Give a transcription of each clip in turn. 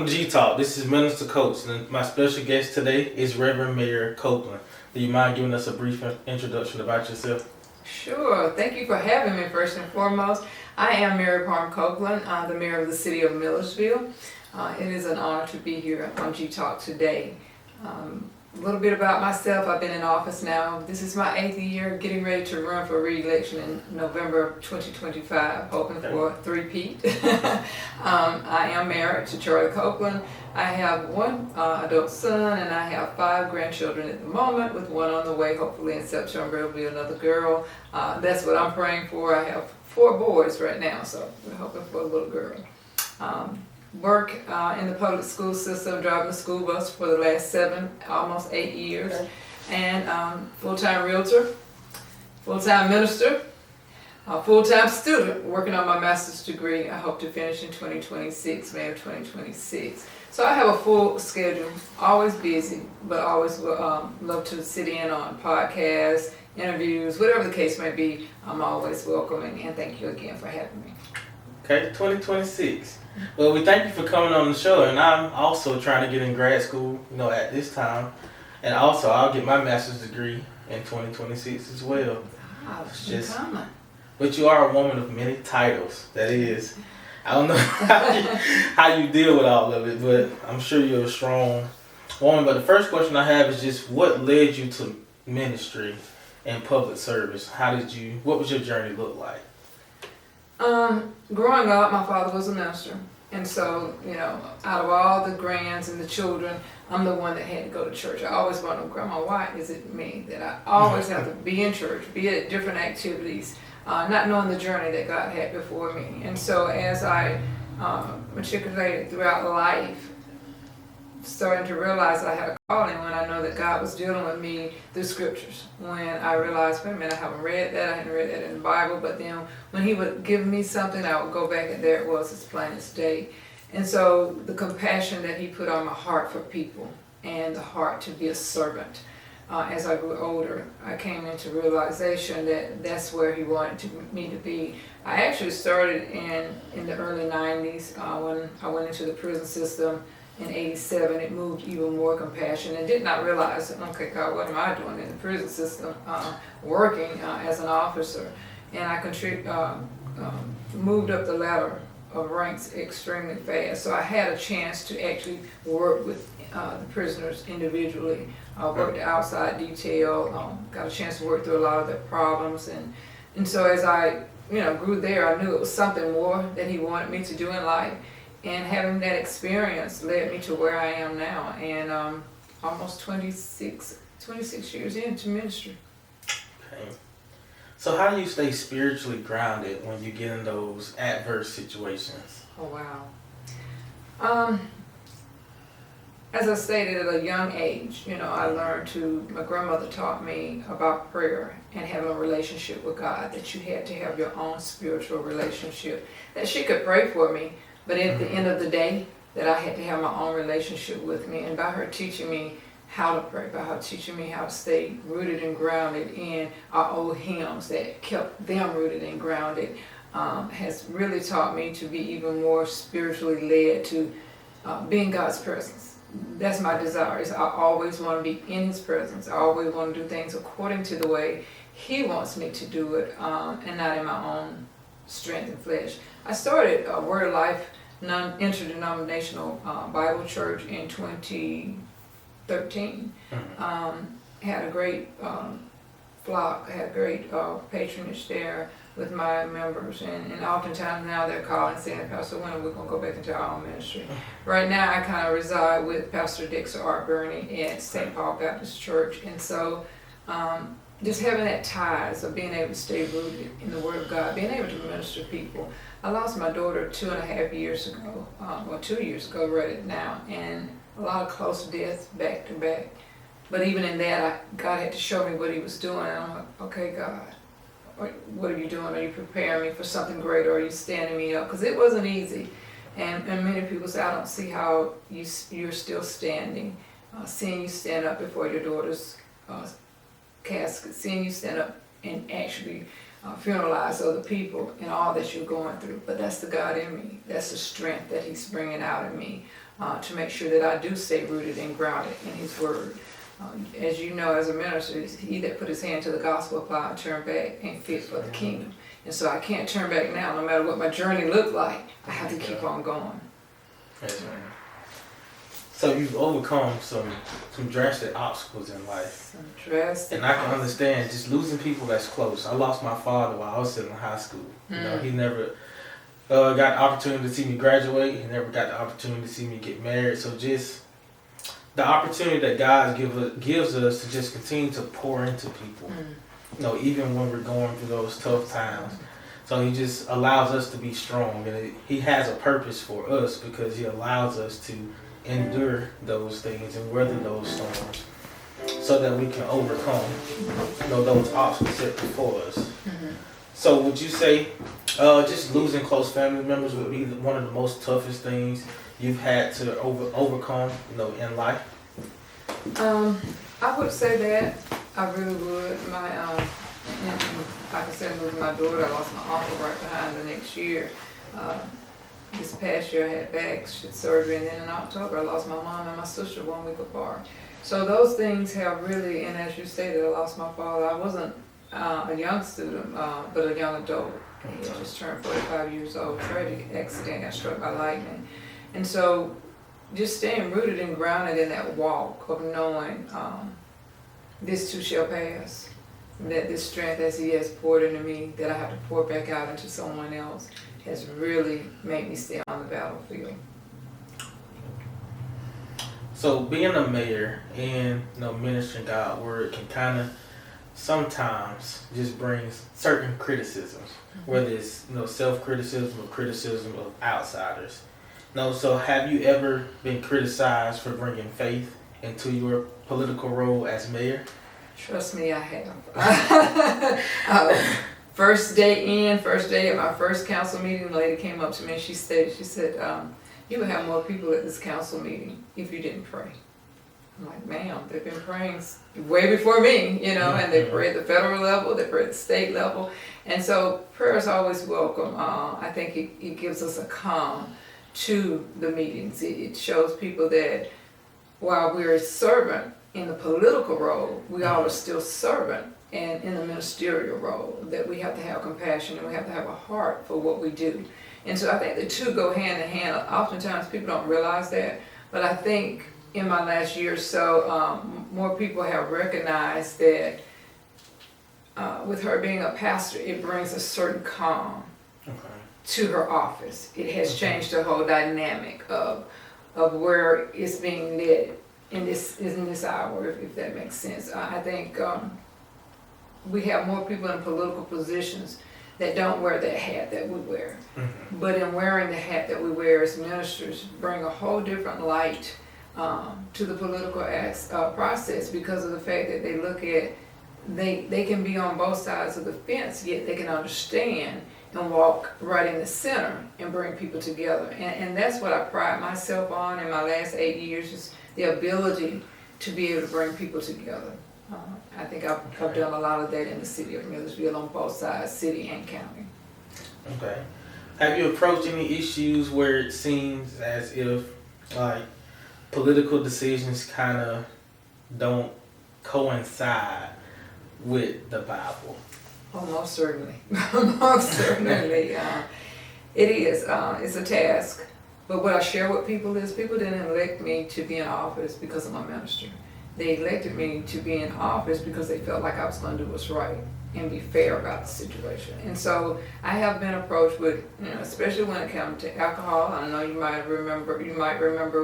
to G Talk. This is Minister Coates, and my special guest today is Reverend Mayor Copelan. Do you mind giving us a brief introduction about yourself? Sure. Thank you for having me, first and foremost. I am Mary Parm Copelan. I'm the mayor of the city of Millersville. It is an honor to be here on G Talk today. A little bit about myself. I've been in office now. This is my 8th year, getting ready to run for re-election in November 2025, hoping for a three-peat. I am married to Charlie Copeland. I have one adult son and I have 5 grandchildren at the moment, with one on the way. Hopefully in September it'll be another girl. That's what I'm praying for. I have 4 boys right now, so we're hoping for a little girl. Work in the public school system, driving the school bus for the last 7, almost 8 years. Okay. And full-time realtor, full-time minister, full-time student, working on my master's degree. I hope to finish in 2026, May of 2026. So I have a full schedule, always busy, but always love to sit in on podcasts, interviews, whatever the case may be. I'm always welcoming, and thank you again for having me. Okay, 2026. Well, we thank you for coming on the show, and I'm also trying to get in grad school, at this time. And also, I'll get my master's degree in 2026 as well. It's just common. But you are a woman of many titles. That is, I don't know how you deal with all of it, but I'm sure you're a strong woman. But the first question I have is just, what led you to ministry and public service? What was your journey look like? Growing up, my father was a minister. And so, out of all the grands and the children, I'm the one that had to go to church. I always wondered, Grandma, why is it me that I always have to be in church, be at different activities, not knowing the journey that God had before me. And so as I matriculated throughout life, starting to realize I had a calling when I know that God was dealing with me through scriptures. When I realized, wait a minute, I haven't read that, I hadn't read that in the Bible, but then when he would give me something, I would go back and there it was, as plain as day. And so the compassion that he put on my heart for people and the heart to be a servant. As I grew older, I came into realization that that's where he wanted me to be. I actually started in the early 90s when I went into the prison system. In 87, it moved even more compassion, and did not realize, okay, God, what am I doing in the prison system, working as an officer? And I moved up the ladder of ranks extremely fast. So I had a chance to actually work with the prisoners individually. I worked outside detail, got a chance to work through a lot of their problems, and so as I grew there, I knew it was something more that he wanted me to do in life. And having that experience led me to where I am now, and almost 26 years into ministry. Okay. So how do you stay spiritually grounded when you get in those adverse situations? Oh, wow. As I stated, at a young age, I learned my grandmother taught me about prayer and having a relationship with God, that you had to have your own spiritual relationship, that she could pray for me, but at the end of the day, that I had to have my own relationship with me. And by her teaching me how to pray, by her teaching me how to stay rooted and grounded in our old hymns that kept them rooted and grounded, has really taught me to be even more spiritually led to be in God's presence. That's my desire. Is I always want to be in His presence. I always want to do things according to the way He wants me to do it, and not in my own strength and flesh. I started Word of Life interdenominational Bible church in 2013. Had a great flock, had great patronage there with my members, and oftentimes now they're calling saying, Pastor, when are we going to go back into our own ministry? Right now I kind of reside with Pastor Dixon Art Burney at St. Paul Baptist Church, and so just having that ties of being able to stay rooted in the Word of God, being able to minister to people. I lost my daughter 2.5 years ago, 2 years ago right now, and a lot of close deaths back to back. But even in that, God had to show me what He was doing, and I'm like, okay, God, what are you doing? Are you preparing me for something greater? Are you standing me up? Because it wasn't easy, and many people say, I don't see how you're still standing. Seeing you stand up before your daughter's casket, seeing you stand up and actually funeralize other people and all that you're going through. But that's the God in me. That's the strength that He's bringing out in me. to make sure that I do stay rooted and grounded in His Word. As you know, as a minister, he that put his hand to the gospel plow and turn back ain't fit for the kingdom. And so I can't turn back now, no matter what my journey looked like. I have to keep on going. Yes, ma'am. So you've overcome some drastic obstacles in life. Some drastic. And I can understand just losing people that's close. I lost my father while I was still in high school. You know, he never got the opportunity to see me graduate. He never got the opportunity to see me get married. So just the opportunity that God gives us to just continue to pour into people. You know, even when we're going through those tough times. So He just allows us to be strong. And He has a purpose for us because He allows us to endure those things and weather those storms so that we can overcome, you know, those obstacles set before us. So would you say just losing close family members would be one of the most toughest things you've had to overcome, you know, in life? I would say that. I really would. My like I said, losing my daughter, I lost my uncle right behind the next year. This past year I had back surgery, and then in October I lost my mom and my sister 1 week apart. So those things have really, and as you stated, I lost my father. I wasn't a young student, but a young adult. He had just turned 45 years old. Tragic accident, got struck by lightning. And so just staying rooted and grounded in that walk of knowing this too shall pass. That this strength as He has poured into me, that I have to pour back out into someone else, has really made me stay on the battlefield. So being a mayor and, you know, ministering God's word can kind of sometimes just bring certain criticisms, whether it's, you know, self-criticism or criticism of outsiders. You know, so have you ever been criticized for bringing faith into your political role as mayor? Trust me, I have. First day at my first council meeting, the lady came up to me and she said, you would have more people at this council meeting if you didn't pray. I'm like, ma'am, they've been praying way before me, you know, and they pray at the federal level, they pray at the state level. And so prayer is always welcome. I think it gives us a calm to the meetings. It shows people that while we're a servant in the political role, we all are still servant. And in the ministerial role, that we have to have compassion and we have to have a heart for what we do. And so I think the two go hand in hand. Oftentimes people don't realize that, but I think in my last year or so, more people have recognized that with her being a pastor, it brings a certain calm to her office. It has changed the whole dynamic of where it's being led in this hour, if that makes sense. I think we have more people in political positions that don't wear that hat that we wear. But in wearing the hat that we wear as ministers, bring a whole different light to the political process because of the fact that they look at, they can be on both sides of the fence, yet they can understand and walk right in the center and bring people together. And that's what I pride myself on in my last 8 years, is the ability to be able to bring people together. I think I've done a lot of that in the city of Millersville on both sides, city and county. Okay. Have you approached any issues where it seems as if, like, political decisions kind of don't coincide with the Bible? Oh, most certainly. Most certainly. It is. It's a task. But what I share with people is people didn't elect me to be in office because of my ministry. They elected me to be in office because they felt like I was going to do what's right and be fair about the situation. And so I have been approached with, you know, especially when it comes to alcohol. I know you might remember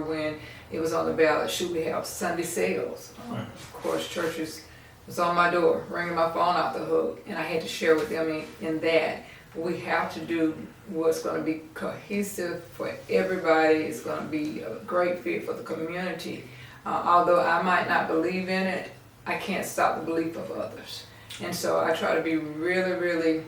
when it was on the ballot, should we have Sunday sales? Of course, churches was on my door, ringing my phone out the hook, and I had to share with them in that we have to do what's going to be cohesive for everybody. It's going to be a great fit for the community. Although I might not believe in it, I can't stop the belief of others. And so I try to be really, really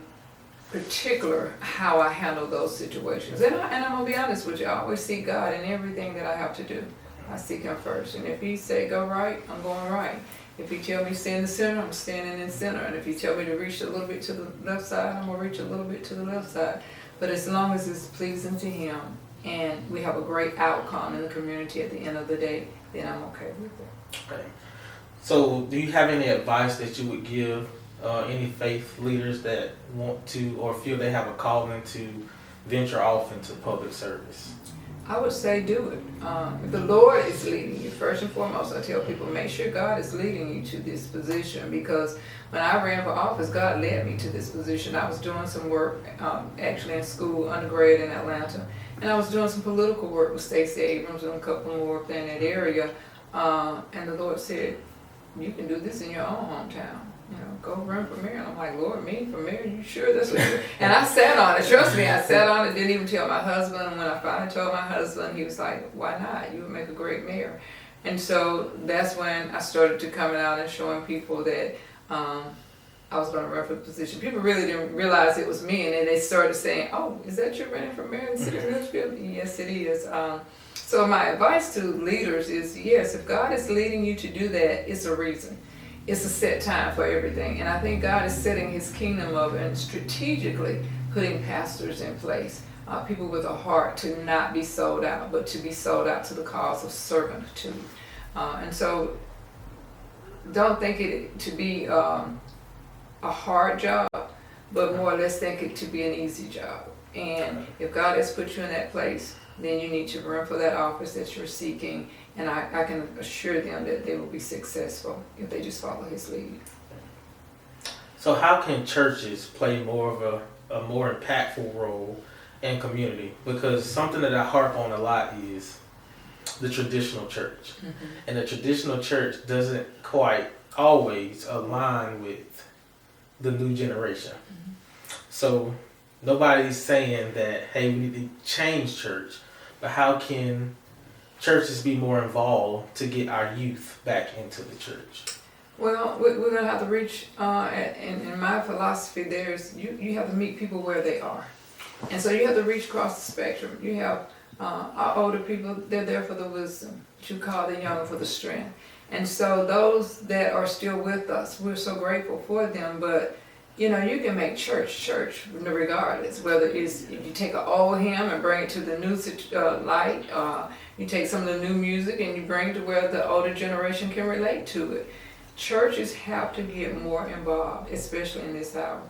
particular how I handle those situations. And I'm going to be honest with you, I always seek God in everything that I have to do. I seek Him first. And if He say go right, I'm going right. If He tell me stay in the center, I'm standing in the center. And if He tell me to reach a little bit to the left side, I'm going to reach a little bit to the left side. But as long as it's pleasing to Him, and we have a great outcome in the community at the end of the day, then I'm okay with it. Okay. So, do you have any advice that you would give any faith leaders that want to or feel they have a calling to venture off into public service? I would say do it. If the Lord is leading you, first and foremost, I tell people make sure God is leading you to this position, because when I ran for office, God led me to this position. I was doing some work actually in school, undergrad in Atlanta, and I was doing some political work with Stacey Abrams and a couple more up there in that area. And the Lord said, you can do this in your own hometown. You know, go run for mayor. And I'm like, Lord, me for mayor? You sure that's what you're... And I sat on it. Trust me, I sat on it. Didn't even tell my husband. And when I finally told my husband, he was like, why not? You would make a great mayor. And so that's when I started to coming out and showing people that I was going to run for the position. People really didn't realize it was me. And then they started saying, oh, is that you running for mayor in the city of Richfield? Yes, it is. So my advice to leaders is, yes, if God is leading you to do that, it's a reason. It's a set time for everything. And I think God is setting his kingdom up and strategically putting pastors in place, people with a heart to not be sold out, but to be sold out to the cause of servanthood. And so don't think it to be a hard job, but more or less think it to be an easy job. And if God has put you in that place, then you need to run for that office that you're seeking, and I can assure them that they will be successful if they just follow his lead. So how can churches play more of a more impactful role in community? Because something that I harp on a lot is the traditional church. Mm-hmm. And the traditional church doesn't quite always align with the new generation. Mm-hmm. So nobody's saying that, hey, we need to change church, but how can churches be more involved to get our youth back into the church? Well, we're going to have to reach, in my philosophy, you have to meet people where they are. And so you have to reach across the spectrum. You have our older people, they're there for the wisdom, what you call the younger for the strength. And so those that are still with us, we're so grateful for them, but you know, you can make church regardless, whether it's you take an old hymn and bring it to the new light, you take some of the new music and you bring it to where the older generation can relate to it. Churches have to get more involved, especially in this hour.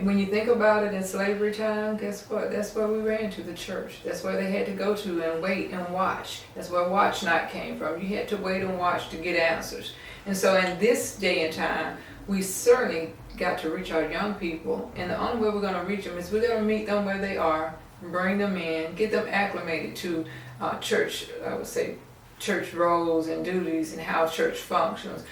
When you think about it, in slavery time, guess what? That's where we ran to, the church. That's where they had to go to and wait and watch. That's where watch night came from. You had to wait and watch to get answers. And so in this day and time, we certainly got to reach our young people, and the only way we're going to reach them is we're going to meet them where they are, bring them in, get them acclimated to church, I would say church roles and duties and how church functions,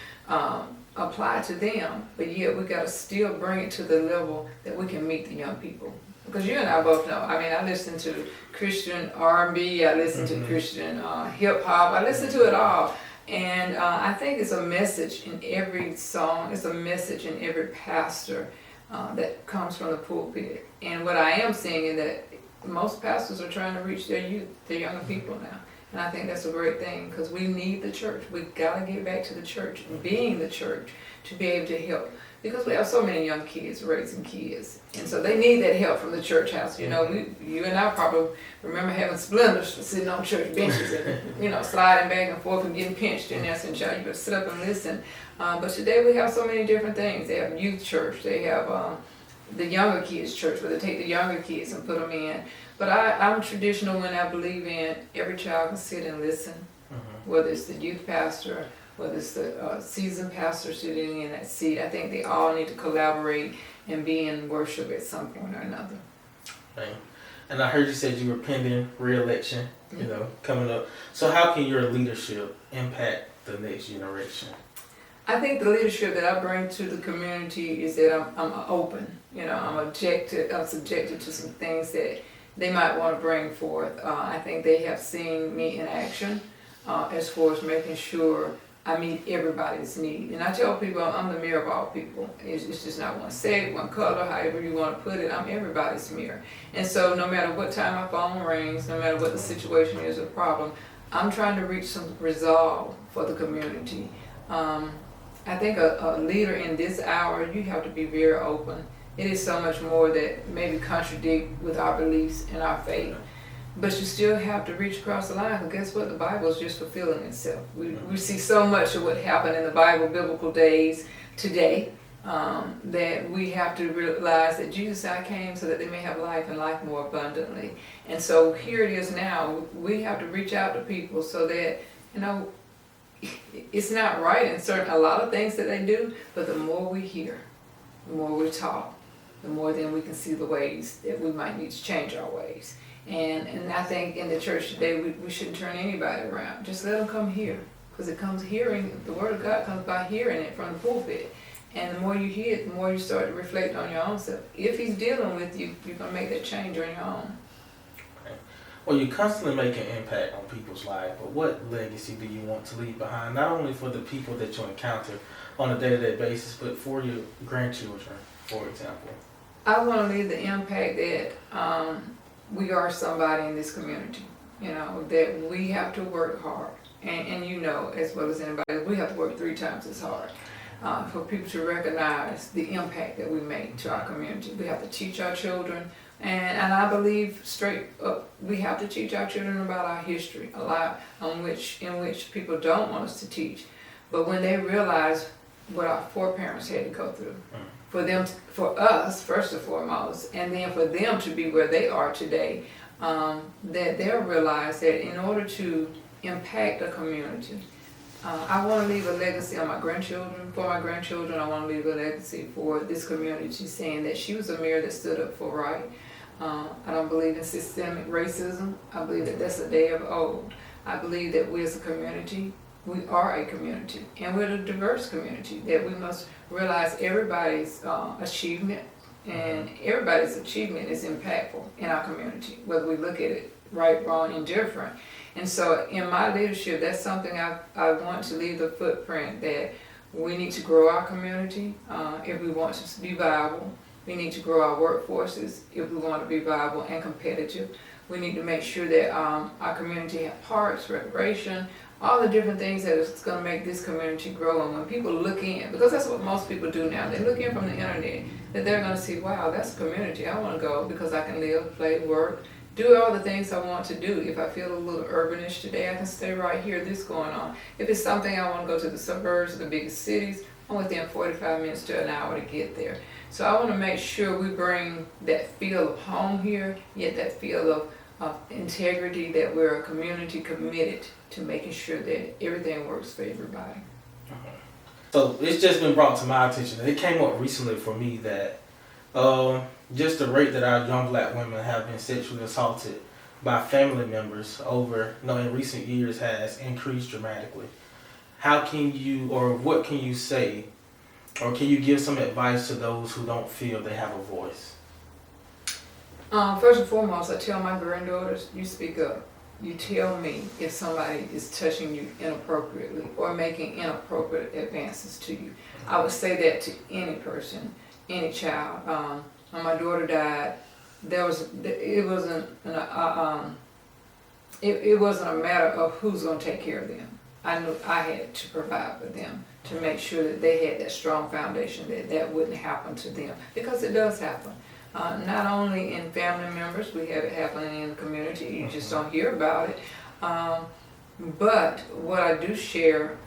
apply to them, but yet we got to still bring it to the level that we can meet the young people. Because you and I both know, I mean, I listen to Christian R&B, I listen to Christian hip hop, I listen to it all. And I think it's a message in every song, it's a message in every pastor that comes from the pulpit. And what I am seeing is that most pastors are trying to reach their youth, their younger people now. And I think that's a great thing, because we need the church. We've got to get back to the church, being the church, to be able to help. Because we have so many young kids raising kids. And so they need that help from the church house. You know, you and I probably remember having splendors for sitting on church benches and, you know, sliding back and forth and getting pinched in there. So you better sit up and listen. But today we have so many different things. They have youth church. They have the younger kids church, where they take the younger kids and put them in. But I'm traditional when I believe in every child can sit and listen, whether it's the youth pastor, whether it's the seasoned pastor sitting in that seat. I think they all need to collaborate and be in worship at some point or another. Right. And I heard you said you were pending re-election, you know, coming up. So how can your leadership impact the next generation? I think the leadership that I bring to the community is that I'm open. You know, I'm subjected to some things that they might want to bring forth. I think they have seen me in action as far as making sure I meet everybody's need. And I tell people I'm the mirror of all people. It's just not one set, one color, however you want to put it. I'm everybody's mirror. And so no matter what time my phone rings, no matter what the situation is or problem, I'm trying to reach some resolve for the community. I think a leader in this hour, you have to be very open. It is so much more that maybe contradict with our beliefs and our faith. but you still have to reach across the line. Because guess what? The Bible is just fulfilling itself. We see so much of what happened in the Bible, biblical days today, that we have to realize that Jesus said, I came so that they may have life and life more abundantly. And so here it is now. We have to reach out to people so that, it's not right in a lot of things that they do, but the more we hear, the more we talk, the more then we can see the ways that we might need to change our ways. And I think in the church today, we shouldn't turn anybody around. Just let them come here. Because it comes hearing, the word of God comes by hearing it from the pulpit. And the more you hear it, the more you start to reflect on your own self. If he's dealing with you, you're going to make that change on your own. Well, you constantly make an impact on people's lives, but what legacy do you want to leave behind, not only for the people that you encounter on a day-to-day basis, but for your grandchildren, for example? I want to leave the impact that we are somebody in this community, that we have to work hard. And as well as anybody, we have to work 3 times as hard for people to recognize the impact that we make to our community. We have to teach our children. And I believe straight up, we have to teach our children about our history, a lot in which people don't want us to teach. But when they realize what our foreparents had to go through, for us first and foremost, and then for them to be where they are today, that they'll realize that in order to impact a community, I want to leave a legacy on my grandchildren. For my grandchildren, I want to leave a legacy for this community, saying that she was a mirror that stood up for right. I don't believe in systemic racism. I believe that that's a day of old. I believe that we as a community, we are a community, and we're a diverse community, that we must realize everybody's achievement, and everybody's achievement is impactful in our community, whether we look at it right, wrong, indifferent. And so in my leadership, that's something I want to leave the footprint, that we need to grow our community if we want to be viable. We need to grow our workforces if we want to be viable and competitive. We need to make sure that our community has parks, recreation, all the different things that is going to make this community grow. And when people look in, because that's what most people do now, they look in from the internet, that they're going to see, wow, that's a community. I want to go because I can live, play, work, do all the things I want to do. If I feel a little urbanish today, I can stay right here, this going on. If it's something I want to go to the suburbs, the biggest cities, I'm within 45 minutes to an hour to get there. So I want to make sure we bring that feel of home here, yet that feel of integrity, that we're a community committed to making sure that everything works for everybody. So it's just been brought to my attention. It came up recently for me that just the rate that our young black women have been sexually assaulted by family members over, in recent years has increased dramatically. How can you, or what can you say, or can you give some advice to those who don't feel they have a voice? First and foremost, I tell my granddaughters, you speak up. You tell me if somebody is touching you inappropriately or making inappropriate advances to you. I would say that to any person, any child. When my daughter died, it wasn't a matter of who's going to take care of them. I knew I had to provide for them to make sure that they had that strong foundation, that wouldn't happen to them, because it does happen. Not only in family members, we have it happening in the community, you just don't hear about it. But what I do share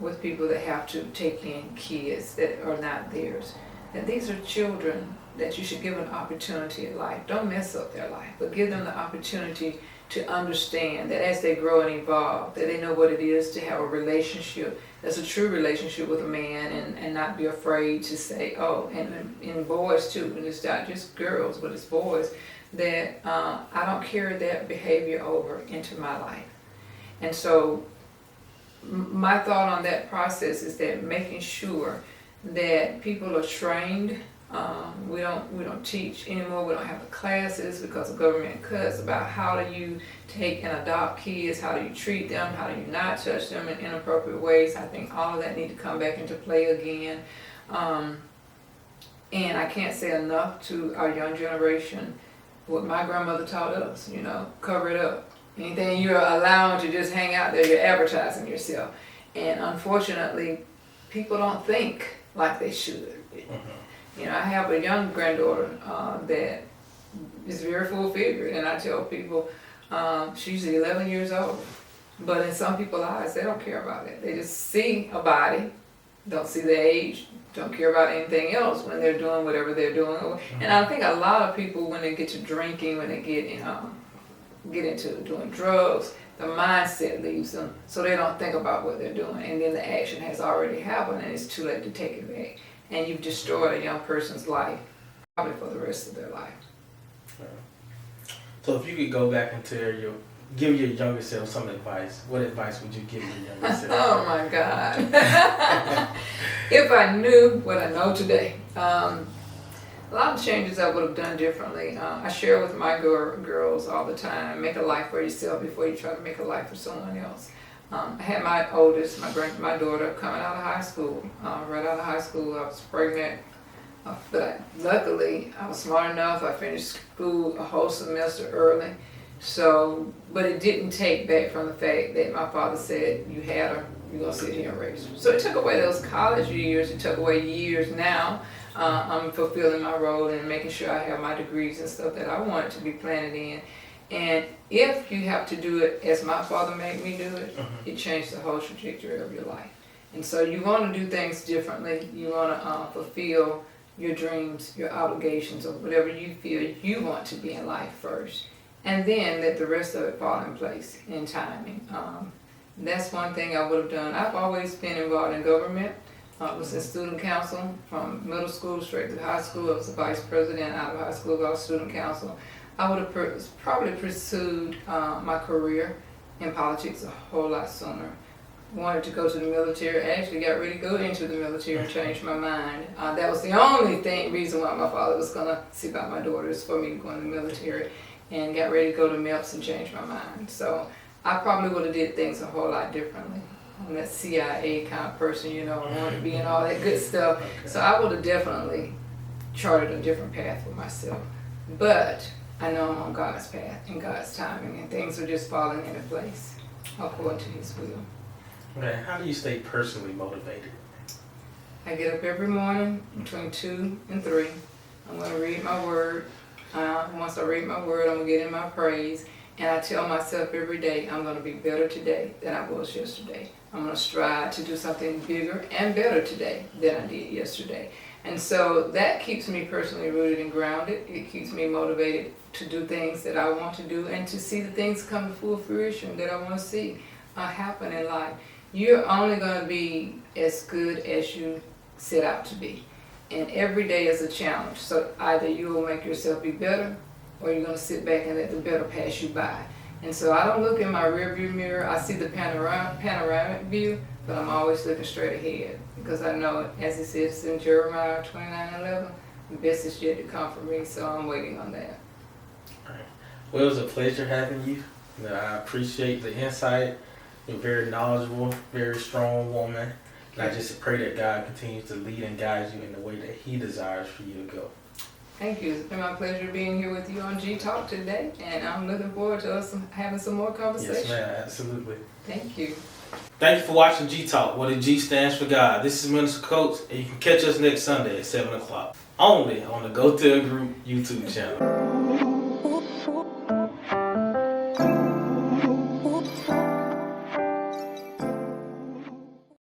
with people that have to take in kids that are not theirs, that these are children that you should give an opportunity in life. Don't mess up their life, but give them the opportunity to understand that as they grow and evolve, that they know what it is to have a relationship that's a true relationship with a man, and not be afraid to say, and boys too, and it's not just girls, but it's boys, that I don't carry that behavior over into my life. And so my thought on that process is that making sure that people are trained. We don't teach anymore. We don't have the classes because of government cuts about how do you take and adopt kids, how do you treat them, how do you not touch them in inappropriate ways. I think all of that need to come back into play again. And I can't say enough to our young generation what my grandmother taught us, cover it up. Anything you're allowed to just hang out there, you're advertising yourself. And unfortunately, people don't think like they should. I have a young granddaughter that is very full-figured, and I tell people, She's 11 years old. But in some people's eyes, they don't care about it. They just see a body, don't see the age, don't care about anything else when they're doing whatever they're doing. And I think a lot of people, when they get to drinking, when they get into doing drugs, the mindset leaves them, so they don't think about what they're doing, and then the action has already happened, and it's too late to take it back. And you've destroyed a young person's life, probably for the rest of their life. So if you could go back and give your younger self some advice, what advice would you give your younger self? Oh my God. If I knew what I know today, a lot of changes I would have done differently. I share with my girls all the time, make a life for yourself before you try to make a life for someone else. I had my oldest, my daughter, coming out of high school. Right out of high school, I was pregnant. But luckily, I was smart enough. I finished school a whole semester early. So, but it didn't take back from the fact that my father said, you had her, you're going to sit here and raise her. So it took away those college years. It took away years now. I'm fulfilling my role and making sure I have my degrees and stuff that I wanted to be planted in. And if you have to do it as my father made me do it, it changed the whole trajectory of your life. And so you want to do things differently. You want to fulfill your dreams, your obligations, or whatever you feel you want to be in life first. And then let the rest of it fall in place in timing. That's one thing I would have done. I've always been involved in government. I was in student council from middle school straight to high school. I was the vice president out of high school of student council. I would have probably pursued my career in politics a whole lot sooner. Wanted to go to the military. I actually got ready to go into the military and changed my mind. That was the only reason why my father was going to see about my daughters, for me to go in the military, and got ready to go to MEPS and change my mind. So I probably would have did things a whole lot differently. I'm that CIA kind of person, I wanted to be in all that good stuff. So I would have definitely charted a different path for myself. But I know I'm on God's path and God's timing, and things are just falling into place according to His will. Okay, how do you stay personally motivated? I get up every morning between 2 and 3. I'm going to read my word. Once I read my word, I'm going to get in my praise. And I tell myself every day, I'm going to be better today than I was yesterday. I'm going to strive to do something bigger and better today than I did yesterday. And so that keeps me personally rooted and grounded. It keeps me motivated to do things that I want to do and to see the things come to full fruition that I want to see happen in life. You're only going to be as good as you set out to be. And every day is a challenge. So either you will make yourself be better, or you're going to sit back and let the better pass you by. And so I don't look in my rearview mirror. I see the panoramic view, but I'm always looking straight ahead, because I know, as it says in Jeremiah 29:11, the best is yet to come for me, so I'm waiting on that. All right. Well, it was a pleasure having you. I appreciate the insight. You're very knowledgeable, very strong woman. And I just pray that God continues to lead and guide you in the way that He desires for you to go. Thank you. It's been my pleasure being here with you on G Talk today, and I'm looking forward to us having some more conversation. Yes, ma'am. Absolutely. Thank you. Thank you for watching G Talk, where the G stands for God. This is Minister Coates, and you can catch us next Sunday at 7 o'clock. Only on the Go Tell Group YouTube channel.